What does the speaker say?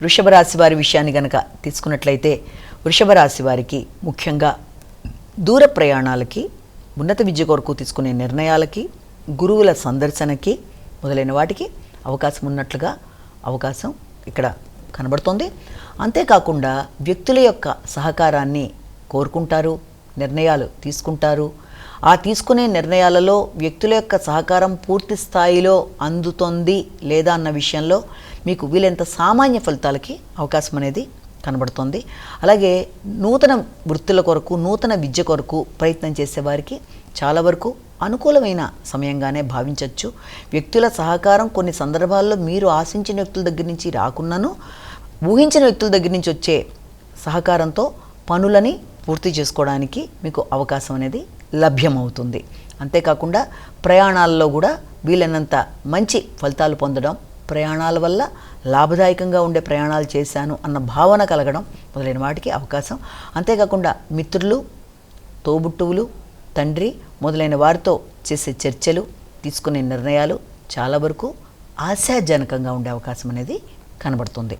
వృషభ రాశి వారి విషయాన్ని గనక తీసుకున్నట్లయితే వృషభ రాశి వారికి ముఖ్యంగా దూర ప్రయాణాలకి, ఉన్నత విద్య కొరకు తీసుకునే నిర్ణయాలకి, గురువుల సందర్శనకి మొదలైన వాటికి అవకాశం ఉన్నట్లుగా అవకాశం ఇక్కడ కనబడుతోంది. అంతేకాకుండా వ్యక్తుల యొక్క సహకారాన్ని కోరుకుంటారు, నిర్ణయాలు తీసుకుంటారు. ఆ తీసుకునే నిర్ణయాలలో వ్యక్తుల యొక్క సహకారం పూర్తి స్థాయిలో అందుతోంది లేదా అన్న విషయంలో మీకు వీలైనంత సామాన్య ఫలితాలకి అవకాశం అనేది కనబడుతోంది. అలాగే నూతన వృత్తుల కొరకు, నూతన విద్య కొరకు ప్రయత్నం చేసేవారికి చాలా వరకు అనుకూలమైన సమయంగానే భావించవచ్చు. వ్యక్తుల సహకారం కొన్ని సందర్భాల్లో మీరు ఆశించిన వ్యక్తుల దగ్గర నుంచి రాకున్నాను, ఊహించిన వ్యక్తుల దగ్గర నుంచి వచ్చే సహకారంతో పనులని పూర్తి చేసుకోవడానికి మీకు అవకాశం అనేది లభ్యమవుతుంది. అంతేకాకుండా ప్రయాణాల్లో కూడా వీలైనంత మంచి ఫలితాలు పొందడం, ప్రయాణాల వల్ల లాభదాయకంగా ఉండే ప్రయాణాలు చేశాను అన్న భావన కలగడం మొదలైన వాటికి అవకాశం. అంతేకాకుండా మిత్రులు, తోబుట్టువులు, తండ్రి మొదలైన వారితో చేసే చర్చలు, తీసుకునే నిర్ణయాలు చాలా వరకు ఆశాజనకంగా ఉండే అవకాశం అనేది కనబడుతుంది.